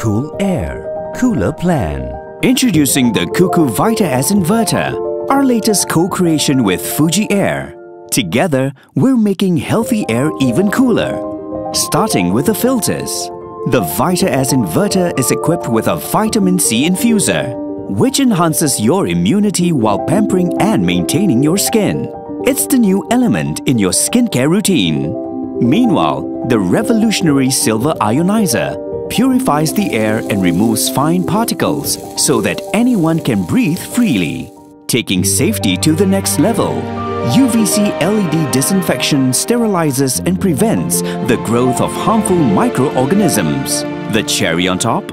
Cool air, cooler plan. Introducing the CUCKOO VITA-S Inverter, our latest co-creation with Fuji Air. Together, we're making healthy air even cooler. Starting with the filters. The VITA-S Inverter is equipped with a vitamin C infuser, which enhances your immunity while pampering and maintaining your skin. It's the new element in your skincare routine. Meanwhile, the revolutionary silver ionizer purifies the air and removes fine particles so that anyone can breathe freely. Taking safety to the next level, UVC LED disinfection sterilizes and prevents the growth of harmful microorganisms. The cherry on top?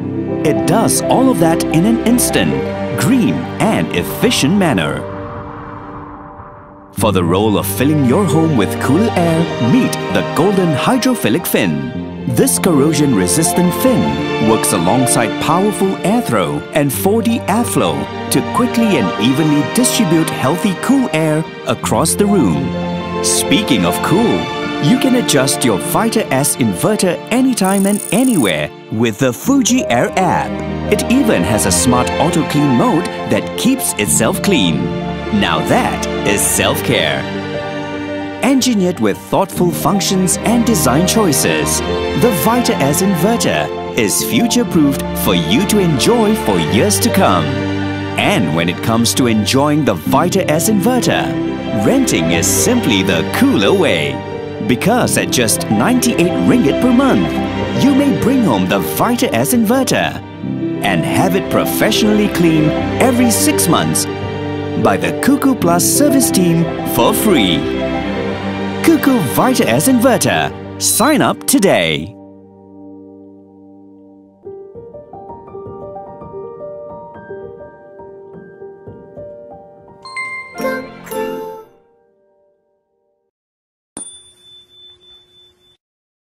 It does all of that in an instant, green and efficient manner. For the role of filling your home with cooler air, meet the golden hydrophilic fin. This corrosion-resistant fin works alongside powerful air throw and 4D airflow to quickly and evenly distribute healthy cool air across the room. Speaking of cool, you can adjust your VITA-S Inverter anytime and anywhere with the Fuji Air app. It even has a smart auto-clean mode that keeps itself clean. Now that is self-care. Engineered with thoughtful functions and design choices, the VITA-S Inverter is future-proofed for you to enjoy for years to come. And when it comes to enjoying the VITA-S Inverter, renting is simply the cooler way. Because at just 98 ringgit per month, you may bring home the VITA-S Inverter and have it professionally cleaned every 6 months by the CUCKOO Plus service team for free. CUCKOO VITA-S Inverter. Sign up today.